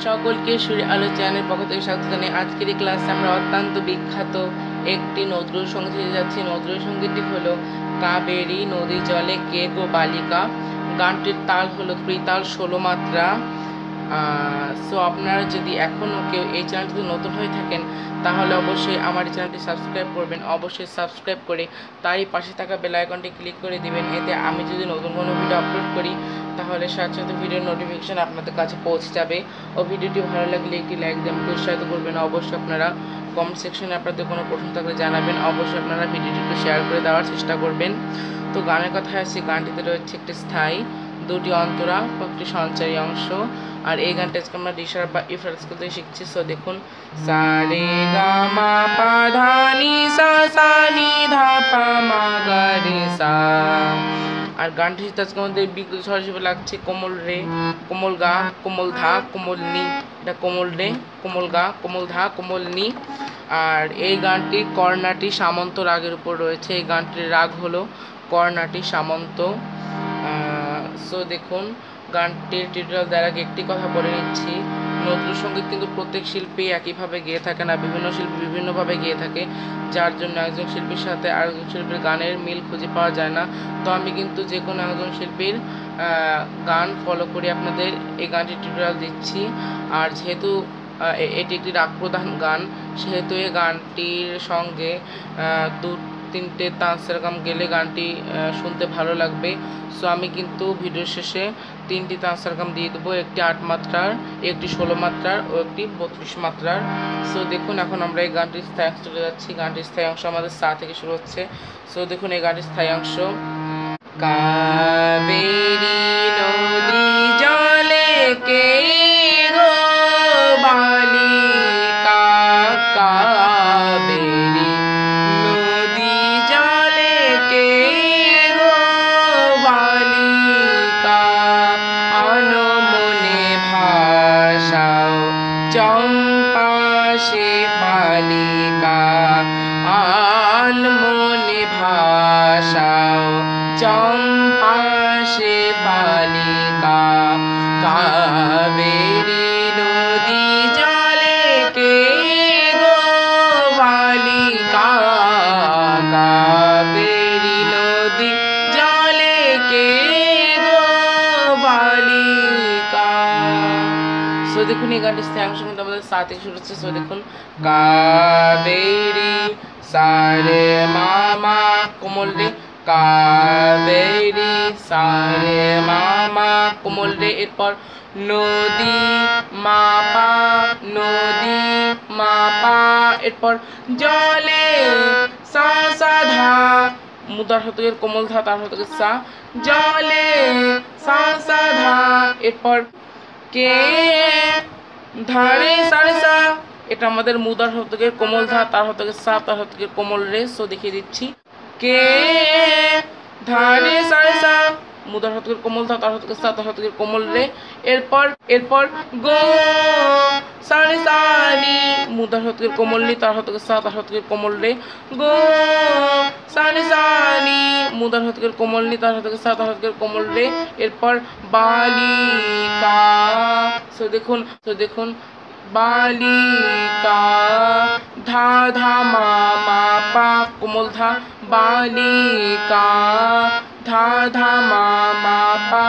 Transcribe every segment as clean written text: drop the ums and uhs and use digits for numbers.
সকলকে সুরের আলো চ্যানেলের পক্ষ থেকে স্বাগত জানাই। আজকের এই ক্লাসে আমরা অত্যন্ত বিখ্যাত একটি নজরুল সঙ্গীত শিখতে যাচ্ছি। নজরুল সঙ্গীতটি হলো কাবেরী নদী জলে কে গো বালিকা। গানটির তাল হলো ত্রিতাল 16 মাত্রা। সো আপনারা যদি এখনও কেউ এই চ্যানেলটিতে নতুন হয়ে থাকেন তাহলে অবশ্যই আমার এই চ্যানেলটি সাবস্ক্রাইব করবেন। অবশ্যই সাবস্ক্রাইব করে তারই পাশে থাকা বেল আইকনটি ক্লিক করে দিবেন। এতে আমি যদি নতুন কোনো ভিডিও আপলোড করি তাহলে সাথে সাথে ভিডিওর নোটিফিকেশান আপনাদের কাছে পৌঁছে যাবে। ও ভিডিওটি ভালো লাগলে একটি লাইক দিয়ে আমাকে উৎসাহিত করবেন। অবশ্যই আপনারা কমেন্ট সেকশনে আপনাদের কোনো প্রশ্ন থাকলে জানাবেন। অবশ্যই আপনারা ভিডিওটি একটু শেয়ার করে দেওয়ার চেষ্টা করবেন। তো গানের কথায় আসছি, গানটিতে রয়েছে একটি স্থায়ী, দুটি অন্তরা, একটি সঞ্চারী অংশ। আর এই গানটা আজকে আমরা রিসার বা ইফরাজ করতে শিখছি। সো দেখুন, সা রে গা মা পা ধা নি সা সা নি ধা পা মা গা রে সা। আর গানটি আজকে আমাদের বিদ্যুৎ স্বর হিসেবে লাগছে কোমল রে, কোমল গা, কোমল ধা, কোমল নি। এটা কোমল রে, কোমল গা, কোমল ধা, কোমল নি। আর এই গানটির কর্ণাটি সামন্ত রাগের উপর রয়েছে। এই গানটির রাগ হলো কর্ণাটি সামন্ত। সো দেখুন, গানটির টিউটোরিয়াল দ্বারা একটি কথা বলে নিচ্ছি, নজরুল সঙ্গীত কিন্তু প্রত্যেক শিল্পী একইভাবে গেয়ে থাকে না, বিভিন্ন শিল্পী বিভিন্নভাবে গেয়ে থাকে, যার জন্য একজন শিল্পীর সাথে আরেকজন শিল্পীর গানের মিল খুঁজে পাওয়া যায় না। তো আমি কিন্তু যে কোনো একজন শিল্পীর গান ফলো করে আপনাদের এই গানটির টিউটোরিয়াল দিচ্ছি। আর যেহেতু এটি একটি রাগ প্রধান গান, সেহেতু এই গানটির সঙ্গে তিনটে তানসেরকাম গেলে গানটি শুনতে ভালো লাগবে। সো আমি কিন্তু ভিডিওর শেষে তিনটি তানসেরকাম দিয়ে দেবো, একটি 8 মাত্রার, একটি 16 মাত্রার ও একটি 32 মাত্রার। সো দেখুন, এখন আমরা এই গানটির স্থায়ী অংশ চলে যাচ্ছি। গানটির স্থায়ী অংশ আমাদের সা থেকে শুরু হচ্ছে। সো দেখুন, এই গানটির স্থায়ী অংশ, কাবেরী নদী জলে কে গো বালিকা, কাবেরী নদী জলে কে গো বালিকা, অনমনে ভাষাও চম্পা শেফালিকা, অনমনে ভাষাও চম্পা শেফালিকা, কাবেরী নদী জলে কে গো বালিকা, কাবেরী নদী জলে কে গো বালিকা। সো দেখুন, এই গানটির স্থায়ী অংশ কিন্তু আমাদের সা থেকে শুরু হচ্ছে। সো দেখুন, কাবেরী সা রে মা মা কোমল রে, কাবেরী সা রে মা মা কোমল রে। এরপর নদী মা পা, নদী মা পা। এরপর জলে সা সা ধা, মুদার শতকের কোমল ধা, তার শতকের সা, জলে সা সা ধা। এরপর কে ধারে সারে সা, এটা আমাদের মুদার শতকের কোমল ধা, তার শতকের সা, তার শতকের কোমল রে। সো দেখিয়ে দিচ্ছি, কে ধারে সারে সা, মুদার শতকের কোমল ধা, তার শতকের সা, তার শতকের কোমল রে। এরপর গো সারে সা নি, মুদার শতকের কোমল নি, তার শতকের সা, তার শতকের কোমল রে। গো সারে সা নি, মুদার শতকের কোমল নি, তার শতকের সা, তার শতকের কোমল রে। এরপর বালিকা। সো দেখুন, বালিকা ধা ধা মা মা পা কোমল ধা, বালিকা ধা ধা মা মা পা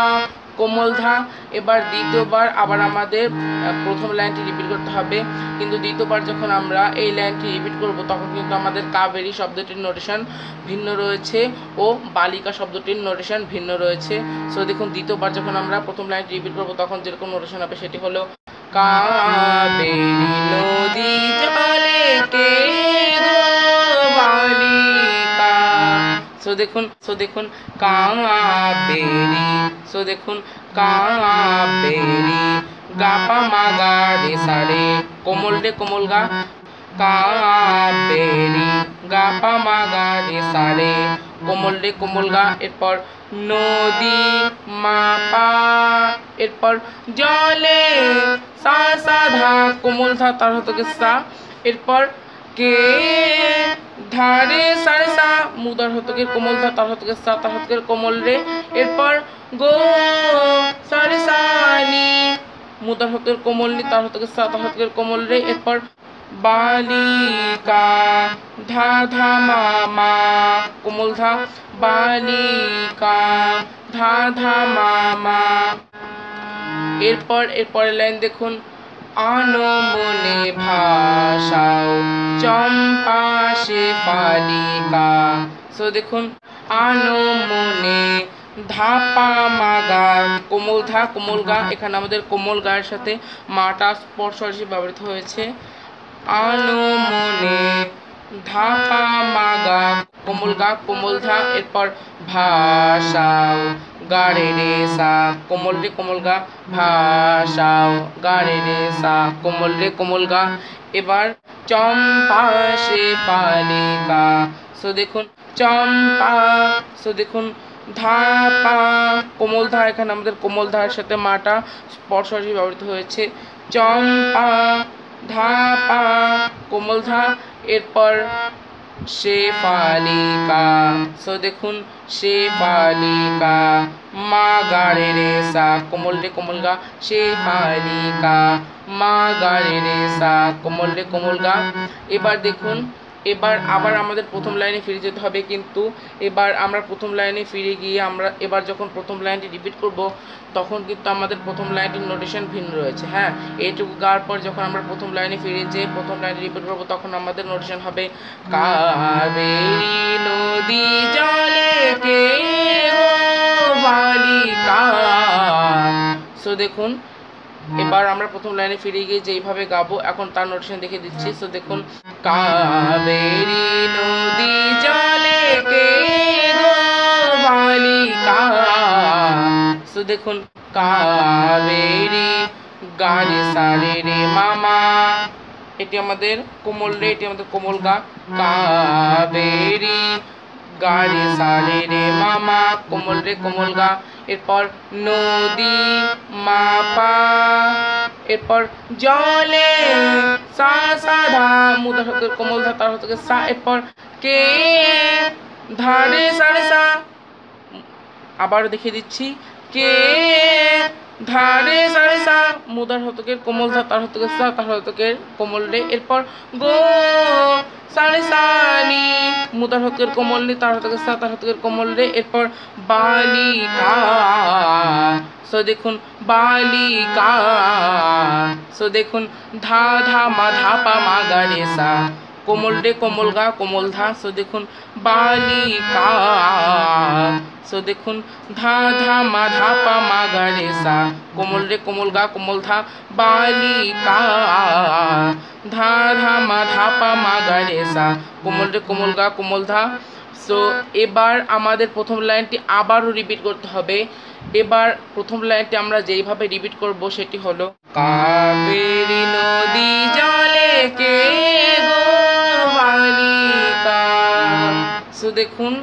কোমল ধা। এবার দ্বিতীয়বার আবার আমাদের প্রথম লাইনটি রিপিট করতে হবে, কিন্তু দ্বিতীয়বার যখন আমরা এই লাইনটি রিপিট করব তখন কিন্তু আমাদের কাবেরী শব্দটির নোটেশন ভিন্ন রয়েছে ও বালিকা শব্দটির নোটেশন ভিন্ন রয়েছে। সো দেখুন, দ্বিতীয়বার যখন আমরা প্রথম লাইনটি রিপিট করব তখন যেরকম নোটেশন হবে সেটি হলো, কাবেরী নদী জলে কে গো বালিকা। সো দেখুন কাবেরী, সো দেখুন কাবেরী গা পা মা গা রে সা রে, কোমল রে কোমল গা, কাবেরী গা পা মা গা রে সা রে, কোমল রে কোমল গা। এরপর নদী মা পা, এরপর জলে সা সা ধা, কোমল ধা, তার শতকের সা। এরপর কে ধারে সারে সা, মুদার শতকের কোমল ধা, তার শতকের সা, তার শতকের কোমল রে। এরপর গো সারে সা নি, মুদার হকের কোমল নি তার হতকে সা তার হতকের কোমল রে। এরপর বালিকা ধা ধা মা মা কোমল ধা বালিকা ধা ধা মা মা। এরপরের লাইন দেখুন, আনমনে ভাষাও চম্পা শেফালিকা। সো দেখুন আনমনে ধাপা মাগা কোমল ধা কোমল গা, এখানে আমাদের কোমল গায়ের সাথে মাটা স্পর্শ হিসেবে ব্যবহৃত হয়েছে। আনমনে ধাপা মাগা কোমল গা কোমল ধা। এরপর ভাষাও গাড়ে রে সা কোমল রে কোমল গা ভাষাও গাড়ে রে সা কোমল রে কোমল গা। এবার চম্পা শেফালিকা। সো দেখুন চম্পা, সো দেখুন ধাপা কোমল ধা, এখানে আমাদের কোমল ধার সাথে মাটা স্পর্শ হিসেবে ব্যবহৃত হয়েছে। চম্পা ধাপা কোমল ধা। এরপর শেফালিকা। সো দেখুন শেফালিকা মা গাড়ে রে সা কোমল রে কোমল গা শেফালিকা মা গাড়ে রে সা কোমল রে কোমল গা। এবার দেখুন, এবার আবার আমাদের প্রথম লাইনে ফিরে যেতে হবে, কিন্তু এবার আমরা প্রথম লাইনে ফিরে গিয়ে আমরা এবার যখন প্রথম লাইনটি রিপিট করব তখন কিন্তু আমাদের প্রথম লাইনটির নোটেশন ভিন্ন রয়েছে। হ্যাঁ, এইটুকু গাওয়ার পর যখন আমরা প্রথম লাইনে ফিরে যেয়ে প্রথম লাইনে রিপিট করব তখন আমাদের নোটেশন হবে কাবেরী নদী জলে কে গো বালিকা। সো দেখুন এবার আমরা প্রথম লাইনে ফিরে গিয়ে যেইভাবে গাবো এখন তার নোটেশন দেখে দিচ্ছি। সো দেখুন কাবেরী নদী জলে কে গো বালিকা। সো দেখুন কাবেরী গারে সারে রে মামা, এটি আমাদের কোমল রে, এটি আমাদের কোমল গা। কাবেরী গারে সারে রে মামা কোমল রে কোমল গা। এরপর নদী মাপা, এরপর জলে সা সা ধা মুদার হতে কোমল ধা তার হতে সা। এরপর কে ধারে সারে সা, আবারও দেখিয়ে দিচ্ছি কে ধারে সারে সা মুদার হতকের কোমল ধা তার হতকের সা তার হতকের কোমল রে। এরপর গো সারে সানি মুদার হতকের কোমল নি তার হতকের সা তার হতকের কোমল রে। এরপর বালিকা। সো দেখুন বালিকা। সো দেখুন ধা ধা মা ধা পা মা গা রে সা কোমল রে কোমল গা কোমল ধা। সো দেখুন বালিকা। সো দেখুন ধা ধা মা ধা পা মা গা রে সা কোমল রে কোমল গা কোমল ধা বালিকা। ধা ধা মা ধা পা মা গা রে সা কোমল রে কোমল গা কোমল ধা। সো এবার আমাদের প্রথম লাইনটি আবারও রিপিট করতে হবে। এবার প্রথম লাইনটি আমরা যেইভাবে রিপিট করব সেটি হলো কাবেরী নদী জলে কে গো বালিকা। সো দেখুন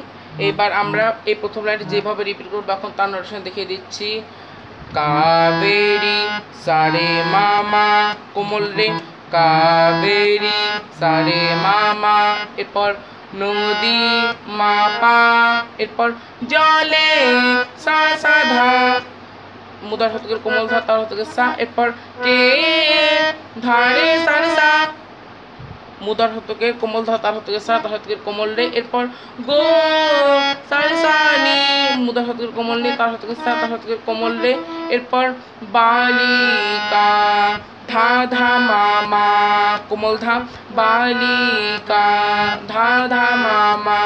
এবার আমরা এই প্রথম লাইনটি যেভাবে রিপিট করবো এখন তার নোটেশন দেখিয়ে দিচ্ছি। কাবেরী সারে মামা কোমল রে কাবেরী সারে মামা। এরপর নদী মাপা, এরপর জলে সা সা ধা মুদার হতকের কোমল ধা তার হতকের সা। এরপর কে ধারে সারে সা মুদার হতকের কোমল ধা তার হতকের সা তার হতকের কোমল রে। এরপর গো সারে সা নি মুদার হতকের কোমল নি তার হতকের সা তার হতকের কোমল রে। এরপর বালিকা ধা ধা মা মা কোমল ধা বালিকা ধা ধা মা মা।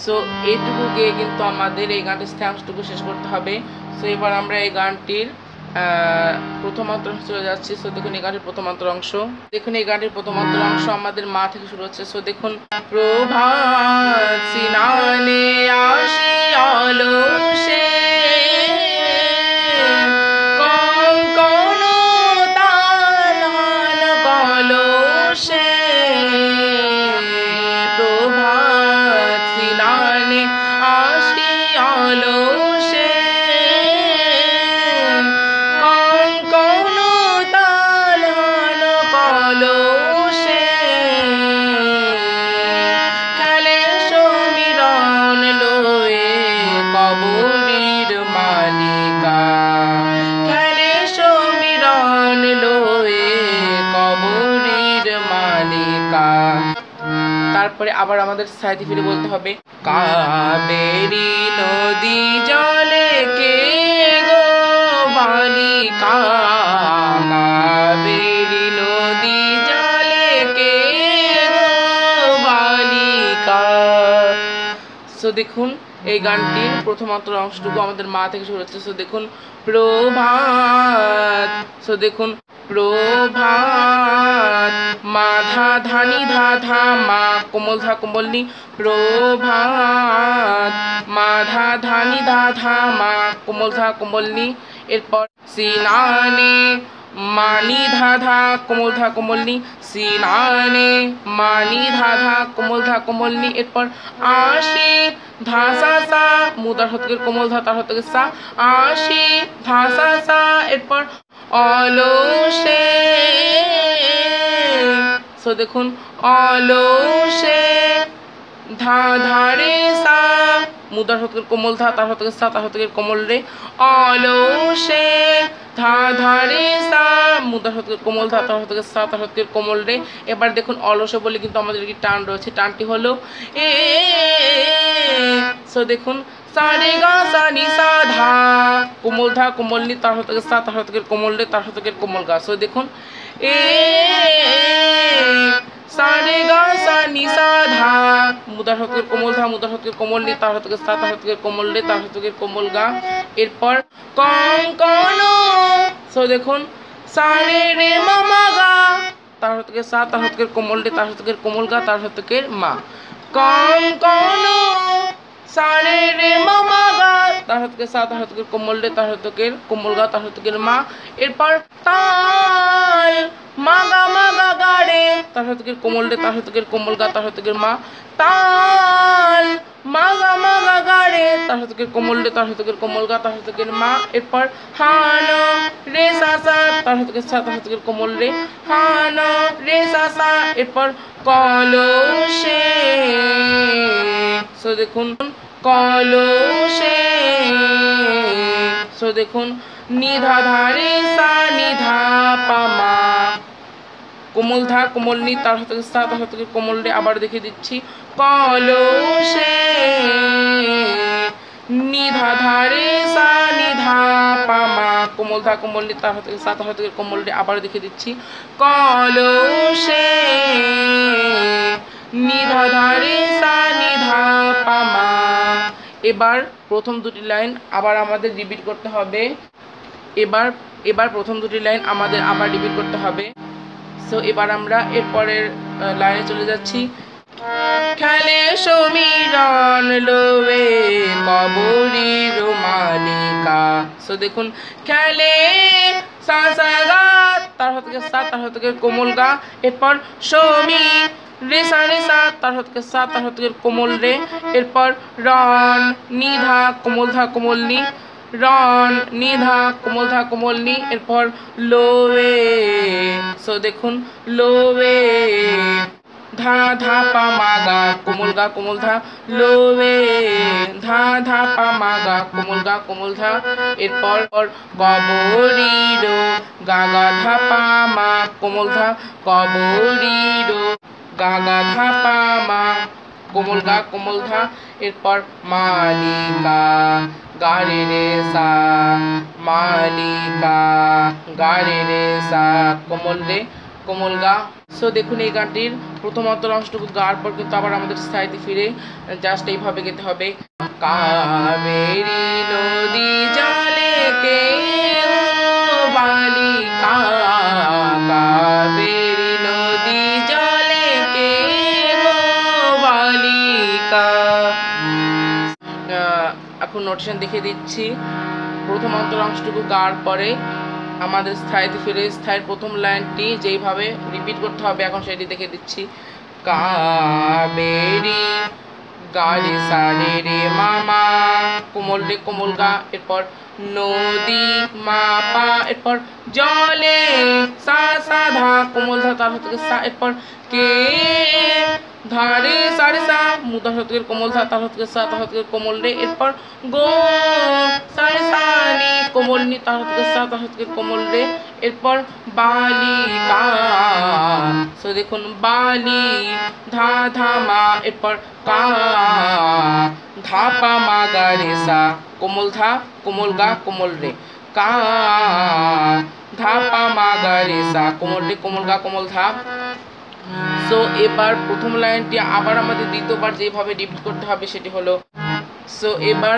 সো এইটুকু গিয়ে কিন্তু আমাদের এই গানটির স্ট্যান্সটুকু শেষ করতে হবে। সো এবার আমরা এই গানটির প্রথমান্তর অংশ চলে যাচ্ছি। সো দেখুন এই গানটির প্রথমান্তর অংশ, দেখুন এই গানটির প্রথমান্তর অংশ আমাদের মা থেকে শুরু হচ্ছে। সো দেখুন প্রভাত সিনানে আসি আলো সে কবরে এরপরে আবার আমাদের সাইডে ফিরে বলতে হবে কাবেরী নদী জলে কে গো বালিকা, কাবেরী নদী জলে কে গো বালিকা। সো দেখুন এই গানটির প্রথমাত্র অংশটুকু আমাদের মা থেকে শুরু হচ্ছে। সো দেখুন প্রভাত, সো দেখুন প্রভাত, মা ধা ধানি ধা ধা মা কোমল ধা কোমল নি, প্রভাত মা ধা ধানি ধা ধা মা কোমল ধা কোমল নি। এরপর সিনানে মানি ধা ধা কোমল ধা কোমল নি, সিনানে মানি ধা ধা কোমল ধা কোমল নি। এরপর আশি ধা সা সা মুদার হতকের কোমল ধা তার হতকের সা, আশি ধা সা সা। এরপর অলসে, সো দেখুন অলসে ধা ধারে সা মুদার হতকের কোমল ধা তার হতকের সা তার হতকের কোমল রে, অলসে ধা ধারে সা মুদার হতকের কোমল ধা তার হতকের সা তার হতকের কোমল রে। এবার দেখুন অলসে বলে কিন্তু আমাদের কি টান রয়েছে, টানটি হলো এ। সো দেখুন সা রে গা সা নি সা ধা কোমল ধা কোমল নি তার হতকের সা তার হতকের কোমল রে তার হতকের কোমল গা। সো দেখুন এ সা রে গা সা নি সা ধা মুদার হতকের কোমল ধা মুদার হতকের কোমল নি তার হতকের সা তার হতকের কোমল রে তার হতকের কোমল গা। এরপর কঙ্কন, সো দেখুন সা রে রে মা মা গা তার হতকের সা তার হতকের কোমল রে তার হতকের কোমল গা তার হতকের মা। কঙ্কন সা রে রে মা মা গা তার হতকের সা তার হতকের কোমল রে তার হতকের কোমল গা তার হতকের মা। এরপর তাল মা গা গা রে তার হতকের কোমল রে তার হতকের কোমল গা তার হতকের মা, তাল মা গা রে তার হতকের কোমল রে তার হতকের কোমল গা তার হতকের মা। এরপর হান রে সা সা তার হতকের সা তার হতকের কোমল রে, হান রে সা সা। এরপর কলসে, সো দেখুন কলসে, সো দেখুন নিধা ধারে সা নিধা পা মা কোমল ধা কোমল নি তার হতকের সা তার হতকের কোমল রে। আবার দেখিয়ে দিচ্ছি কলসে নিধা ধারে সা নিধা পা মা কোমল ধা কোমল নি তার হতকের সা তার হতকের কোমল রে। আবার দেখিয়ে দিচ্ছি কলসে নিধা ধারে সা নিধা পা মা। এবার প্রথম দুটি লাইন আবার আমাদের রিপিট করতে হবে। এবার প্রথম দুটি লাইন আমাদের আবার রিপিট করতে হবে। সো এবার আমরা এরপরের লাইনে চলে যাচ্ছি। খেলে সমীরণ লোবে কবরীর মালিকা, সো দেখুন খেলে সা সা গা তার হতকের সা তার হতকের কোমল গা। এরপর সমী রে সা তার হতকের সা তার হতকের কোমল রে। এরপর রন নিধা কোমল ধা কোমল নি, রন নিধা কোমল ধা কোমল নি। এরপর লোয়ে, সো দেখুন লোয়ে ধা ধা পা মা গা কোমল ধা লোয়ে ধা ধা পা মা গা কোমল ধা। এরপর কবরীর গা গা ধা পা মা কোমল ধা, কবরীর গা গা ধা পা মা কোমল ধা। এরপর মালিকা গা রে রে সা মালিকা গা রে রে সা কোমল রে কোমল গা। সো দেখুন এই গানটির প্রথমাত্র অংশটুকু গাওয়ার পর কিন্তু আবার আমাদের সাইডে ফিরে জাস্ট এইভাবে গেতে হবে। কাবেরী নদী জলে কে বালিকা, কাবেরী নদী জলে কে বালিকা। এখন নোটেশন দেখিয়ে দিচ্ছি। প্রথমাত্র অংশটুকু গাওয়ার পরে আমাদের স্থায়ীতে ফিরে স্থায়ীর প্রথম লাইনটি যেইভাবে রিপিট করতে হবে এখন সেটি দেখে দিচ্ছি। কাবেরী গা রে সা রে রে মা মা কোমল রে কোমল গা। এরপর নদী মা পা, এরপর জলে সা সা ধা কোমল ধা তার হতকের সা। এরপর কে ধারে সারে সা মুদা শতকের কোমল ধা তার শতকের সা তার শতকের কোমল রে, এরপর গো সারে সা নি কোমল নি তার শতকের সা তার শতকের কোমল রে, এরপর বালিকা। সো দেখুন বালি ধা ধা মা, এরপর কা ধা পা মা গা রে সা কোমল ধা কোমল গা কোমল রে, কা ধা পা মা গা রে সা কোমল রে কোমল গা কোমল ধা। সো এবার প্রথম লাইনটি আবার আমাদের দ্বিতীয়বার যেভাবে রিপিট করতে হবে সেটি হলো, সো এবার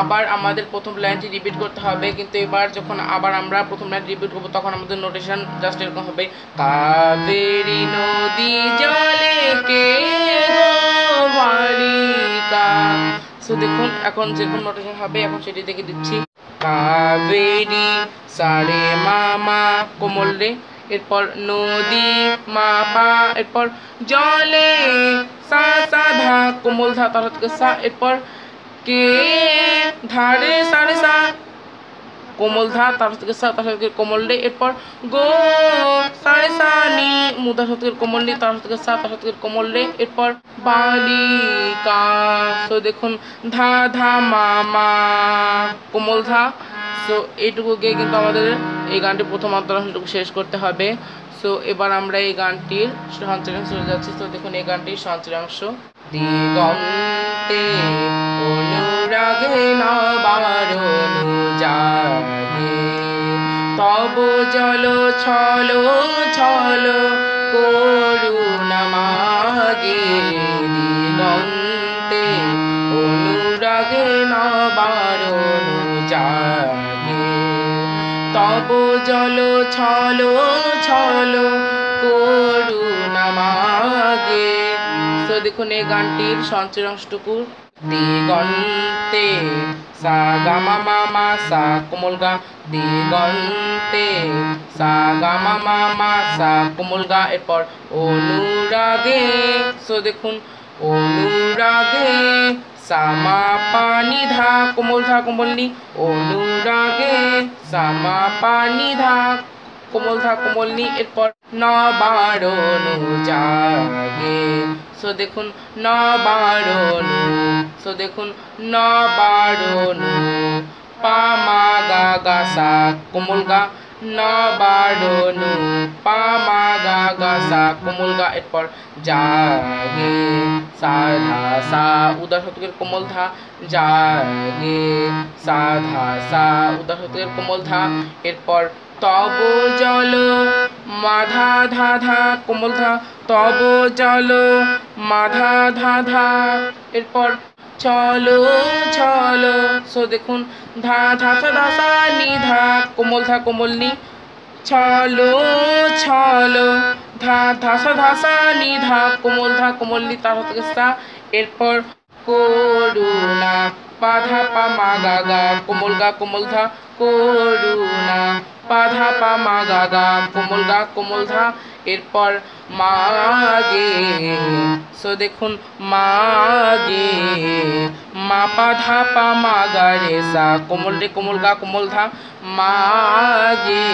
আবার আমাদের প্রথম লাইনটি রিপিট করতে হবে, কিন্তু এবার যখন আবার আমরা প্রথম লাইন রিপিট করবো তখন আমাদের নোটেশন জাস্ট এরকম হবে, কাবেরী নদী জলে কে গো বালিকা। সো দেখুন এখন যেরকম নোটেশন হবে এখন সেটি দেখে দিচ্ছি, কাবেরী সারে মামা কোমল রে, এরপর নদী মা পা, এরপর জলে সা সা ধা কোমল ধা তার থেকে সা, এরপর কে ধারে সারে সা কোমল ধা তার থেকে সা তার থেকে কোমল রে, এরপর গো সারে সা নি মুদা থেকে কোমল নি তার থেকে সা তার থেকে কোমল রে, এরপর বালিকা। সো দেখুন ধা ধা মা মা কোমল ধা। সো এইটুকু গিয়ে কিন্তু আমাদের এই গানটির প্রথম অন্তরাংশটুকু শেষ করতে হবে। সো এবার আমরা এই গানটির সঞ্চরাংশ চলে যাচ্ছি। তো দেখুন এই গানটির সঞ্চরাংশ, দিগন্তে অনুরাগে নবারণ জাগে, তব জল ছল ছল করুণা মাগে, দিগন্তে অনুরাগে নবারণ জাগে, তব জল ছল ছল করুণা মাগে। তো দেখুন এই গানটির সঞ্চয় অংশটুকু, দিগন্তে সা গা মা মা মা সা কোমল গা, দিগন্তে সা গা মা মা মা সা কোমল গা, এরপর অনুরাগে। সো দেখুন অনুরাগে সামা পানি ধা কোমল ধা কোমল নি, অনুরাগে সামা পানি ধা কোমল ধা কোমল নি, এরপর নবারণ জাগে। সো দেখুন নবারণ, সো দেখুন নবারণ পা মা গা গা সা কোমল গা, নবারণ পা মা গা গা সা কোমল গা, এরপর জাগে সা ধা সা উদা শতকের কোমল ধা, জাগে সা ধা সা উদা শতকের কোমল ধা, এরপর তব জল মাধা ধা ধা কোমল ধা, তব জল মাধা ধা ধা, এরপর চলো চলো। সো দেখুন ধা ধা সা ধা সা নি ধা কোমল ধা কোমল নি, চলো চলো ধা ধা সা ধা সা নি ধা কোমল ধা কোমল নি তার থেকে সা, এরপর করুণা পা ধা পা মা গা গা কোমল গা কোমল ধা, করুণা পা ধা পা মা গা গা কোমল গা কোমল ধা, এরপর মাগে। সো দেখুন মাগে মা পা ধা পা মা গা রে সা কোমল রে কোমল গা কোমল ধা, মাগে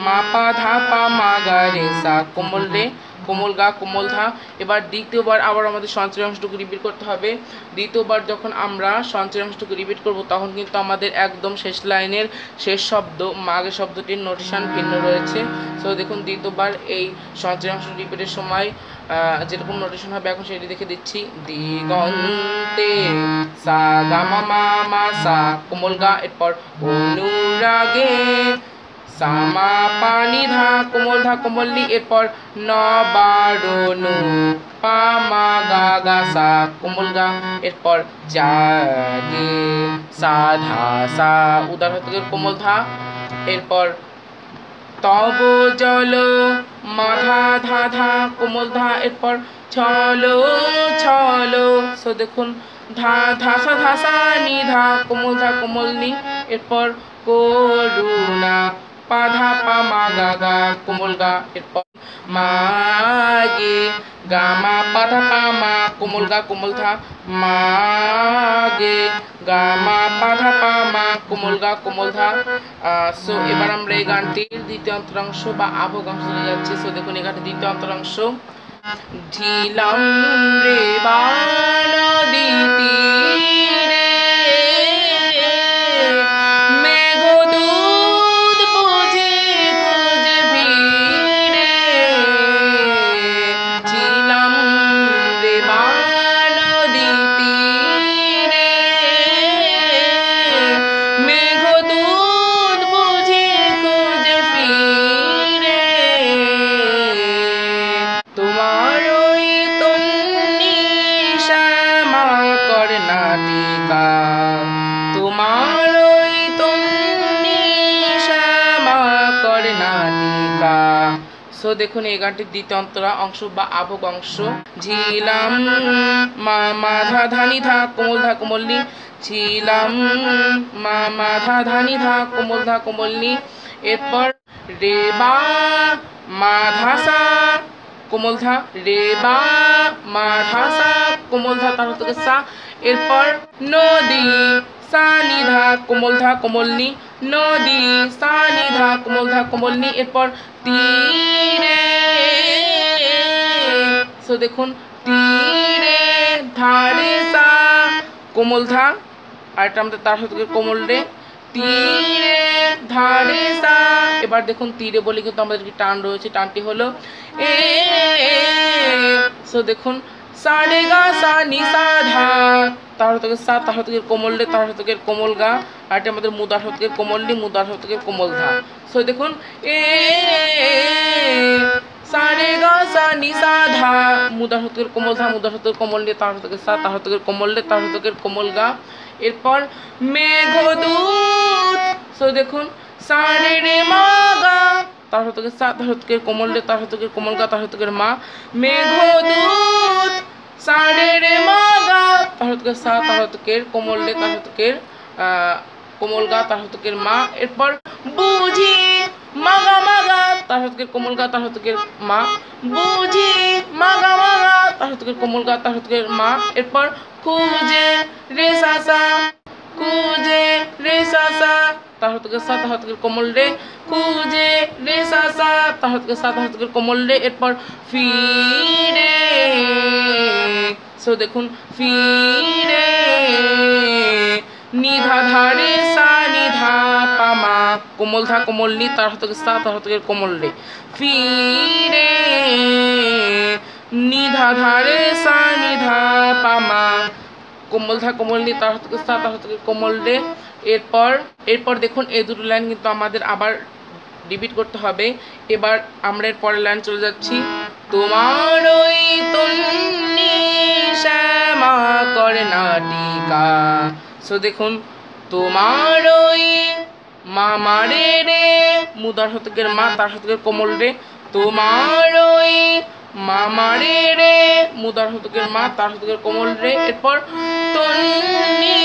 মা পা ধা পা মা গা রে সা কোমল রে কোমল গা কোমল ধা। এবার দ্বিতীয়বার আবার আমাদের সঞ্চয় অংশটুকু রিপিট করতে হবে। দ্বিতীয়বার যখন আমরা সঞ্চয় অংশটুকু রিপিট করব তখন কিন্তু আমাদের একদম শেষ লাইনের শেষ শব্দ মাগে শব্দটির নোটেশন ভিন্ন রয়েছে। সো দেখুন দ্বিতীয়বার এই সঞ্চয় অংশ রিপিটের সময় যেরকম নোটেশন হবে এখন সেটি দেখে দিচ্ছি, দিগন্তে সা গা মা মা মা সা কোমল গা, এরপর অনুরাগে সামা পানি ধা কোমল ধা কোমল নি, এরপর নবারণ পা মা গা গা সা কোমল গা, এরপর জাগে সা ধা সা উদার হতে কোমল ধা, এরপর তব জল মাধা ধা ধা কোমল ধা, এরপর ছলো ছলো। সো দেখুন ধা ধা সা ধা সা নি ধা কোমল ধা কোমল নি, এরপর করুণা পা ধা পা মা গা গা কোমল গা, এরপর মাগে গা মা পা ধা পা মা কোমল গা কোমল ধা, মাগে গা মা পা ধা পা মা কোমল গা কোমল ধা। সো এবার আমরা এই গানটির দ্বিতীয় অন্তরাংশ বা আবহ অংশ চলে যাচ্ছি। সো দেখুন এই গানটির দ্বিতীয় অন্তরাংশ, ঝিলাম রে বা নদী তীরে মেঘদূত বুঝি খুঁজে ভিড়ে ঝিলাম রে বা নদী তীরে মেঘদূত বুঝি খুঁজে ফিরে তোমার ওই তন্নি শ্যামা কর্ণাটিকা তোমার ওই তন্নি শ্যামা কর্ণাটিকা। সো দেখুন এই গানটির দ্বিতীয় অন্তরা অংশ বা আবক অংশ। ঝিলাম মা মা ধা ধানি ধা কোমল ধা কোমলনি ঝিলাম মা মা ধা ধানি ধা কোমল ধা কোমলনি। এরপর রে বা মা ধা সা কোমল ধা রে বা মা ধা সা কোমল ধা তার থেকে সা। এরপর নদী সা নি ধা কোমল ধা কোমলনি নদী সা নি ধা কোমল ধা কোমলনি। এরপর তীরে সো দেখুন তীরে ধারে সা কোমল ধা আরেকটা আমাদের তার সাথে কোমল রে তীরে ধারে সা। এবার দেখুন তীরে বলে কিন্তু আমাদের কি টান রয়েছে, টানটি হলো এ। সো দেখুন সা রে গা সা নি সা ধা তার সাথে সা তার সাথে কোমল রে তার সাথে কোমল গা আর এটা আমাদের মুদার সাথে কোমল নি মুদার সাথে কোমল ধা। সো দেখুন এ সা রে গা সা নি সা ধা মুদার সাথে কোমল ধা মুদার সাথে কোমল নি তার সাথে সা তার সাথে কোমল রে তার সাথে কোমল গা। এরপর মেঘদূত সো দেখুন সা রে রে মা গা তার সাথে সা তার সাথে কোমল রে তার সাথে কোমল গা তার সাথে মা। মেঘদূত সা রে রে মা গা তার সাথে সা তার সাথে কোমল রে তার সাথে কোমল গা তার সাথে মা। এরপর বুঝি মাগা মাগা তার সাথে কোমল গা তার সাথে মা বুঝি মাগা মাগা তার সাথে কোমল গা তার সাথে মা। এরপর খুঁজে রে সা সা খুঁজে রে সা সা তার সাথে সা তার সাথে কোমল রে খুঁজে রে সা সা তার সাথে সা তার সাথে কোমল রে। এরপর ফিরে সো দেখুন ফিরে নিধা ধারে সা নিধা পামা কোমল ধা কোমল নি তার সাথে সা তার সাথে কোমল রে ফিরে নিধা ধারে সা নিধা পামা কোমল ধা কোমল নি তার সাথে সা তার সাথে কোমল রে। এরপর দেখুন এই দুটো লাইন কিন্তু আমাদের আবার রিপিট করতে হবে। এবার আমরা এর পরের লাইন চলে যাচ্ছি। তোমার ওই তন্নি শ্যামা কর্ণাটিকা সো দেখুন তোমার ওই মা মা রে রে মুদার সাথে মা তার সাথে কোমল রে তোমার ওই মা মা রে রে মুদার সাথে মা তার সাথে কোমল রে। এরপর তন্নি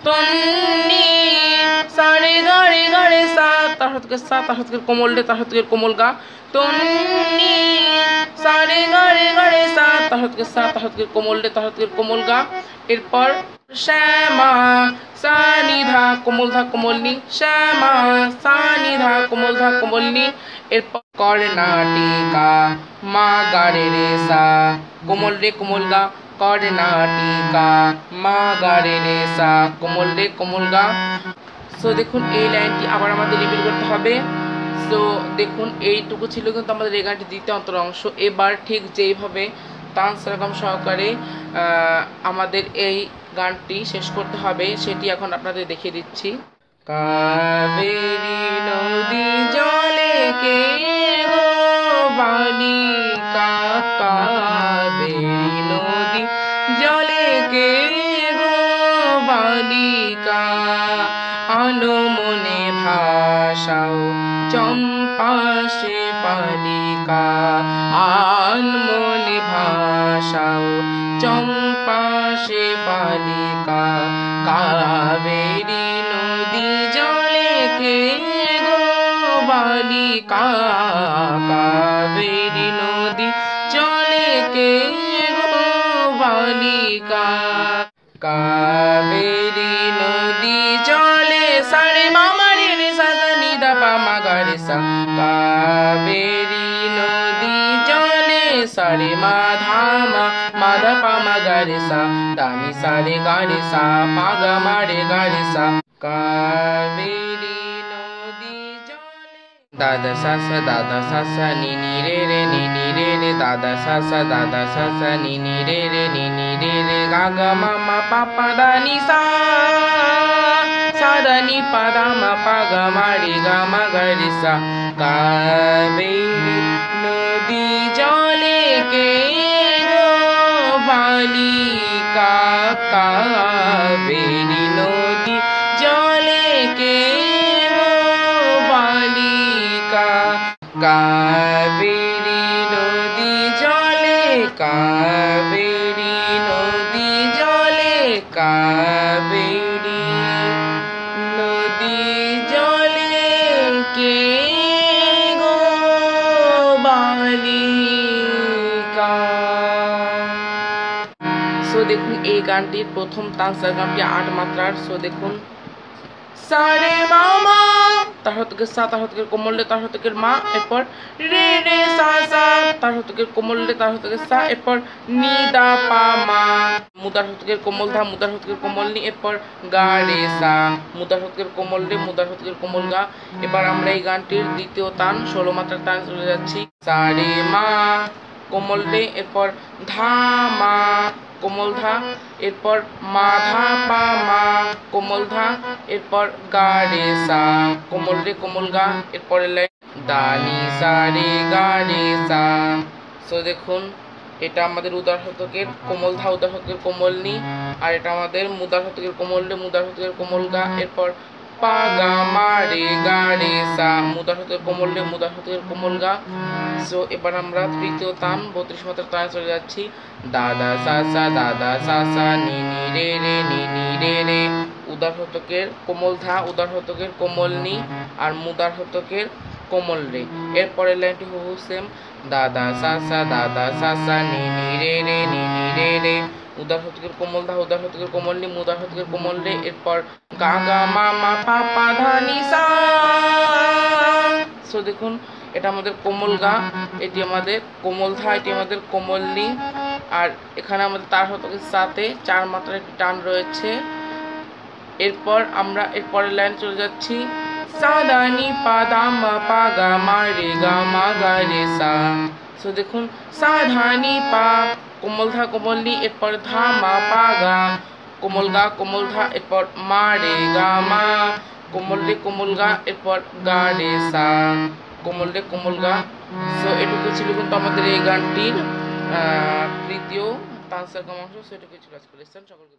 তন্নি সা রে গা রে সা তার সাথে কোমল রে তার সাথে কোমল গা তন্নি সা রে গা রে সা তার সাথে কোমল রে তার সাথে কোমল গা। এরপর শ্যামা সা নি ধা কোমল ধা কোমল নি শ্যামা সা নি ধা কোমল ধা কোমল নি। এরপর কর্ণাটিকা মা গা রে সা কোমল রে কোমল গা কর্ণাটিকা মা গা রে সা কোমল রে কোমল গা। সো দেখুন এই লাইনটি আবার আমাদের রিপিট করতে হবে। সো দেখুন এইটুকু ছিল কিন্তু আমাদের এই গানটির দ্বিতীয় অন্তর অংশ। এবার ঠিক যেইভাবে তান সরগম সহকারে আমাদের এই গানটি শেষ করতে হবে সেটি এখন আপনাদের দেখিয়ে দিচ্ছি। কাবেরী নদী জলে কে গো বালিকা কাবেরী নদী জলে কে গো বালিকা আলো মনে ভাষাও চম্পা সে বালিকা আন মনে ভাষাও চম্পা সে বালিকা কাবেরী নদী জলে কে গো বালিকা কাবেরী নদী জলে কে গো বালিকা কাবেরী নদী জলে সারে মামা রে রে সা সা নি দা পা মা গা রে সা কাবেরী নদী জলে রে মা ধা মা ধা পা মা গা রে সা দা নি সা রে গা রে সা পা গা মা রে গা রে সা কাবেরী নদী জলে দাদা সা সা নি নি রে রে দাদা সা নি নি রে রে গা গা মা পা পা দা নি সা সা দা নি পা দা মা পা গা মা রে সা কাবেরী নদী জলে কে গো বালিকা কাবেরী নদী জলে কে গো বালিকা কাবেরী নদী জলে কাবেরী নদী জলে কাবেরী নদী জলে কে গো বালিকা। সো দেখুন এই গানটির প্রথম তাল সারগামটি 8 মাত্রার। সো দেখুন সা রে মা তার হতকে সা তার হতকে কোমল রে তার হতকে মা এরপর রে রে সা তার হতকে কোমল রে তার হতকে সা এরপর নি দা পা মা মুদার হতকে কোমল ধা মুদার হতকে কোমল নি এরপর গা রে সা মুদার হতকে কোমল রে মুদার হতকে কোমল গা। এবার আমরা এই গানটির দ্বিতীয় তান 16 মাত্রার তান চলে যাচ্ছি। সা রে মা কোমল রে এরপর ধা মা কোমল ধা এরপর মা ধা পা মা কোমল ধা এরপর গা রে সা কোমল রে কোমল গা এরপর দা নি সা রে গা রে সা। সো দেখুন এটা আমাদের উদার হতকের কোমল ধা উদার হতকের কোমল নি আর এটা আমাদের মুদার হতকের কোমল রে মুদার হতকের কোমল গা এরপর পা গা মা রে গা রে সা মুদার হতকের কোমল রে মুদার হতকের কোমল গা। সো এবার আমরা তৃতীয় তান 32 মাত্রার তানে চলে যাচ্ছি। দাদা সা নি নি রে রে উদার হতকের কোমল ধা উদার হতকের কোমল নি আর মুদার হতকের কোমল রে। এরপরের লাইনটি হুবহু সেম দাদা সা নি নি রে রে উদার হতকের কোমল ধা উদার হতকের কোমল নি মুদার হতকের কোমল রে এরপর গা গা মা পা পা ধা নি সা। সো দেখুন এটা আমাদের কোমল গা এটি আমাদের কোমল ধা এটি আমাদের কোমল নি আর এখানে আমাদের তার হতকের সাথে 4 মাত্রার একটি টান রয়েছে। এরপর আমরা এরপরের লাইন চলে যাচ্ছি সা দা নি পা দা মা পা গা মা রে সা। সো দেখুন সা ধা নি পা কোমল ধা কোমল নি এরপর ধা মা পা গা কোমল ধা এরপর মা রে গা মা কোমল রে কোমল গা এরপর গা রে সা কোমল রে কোমল গা। সো এটুকু ছিল কিন্তু আমাদের এই গানটির তৃতীয় তান সারগাম অংশ। সেটুকু ছিল আজকে লেসন। সকলকে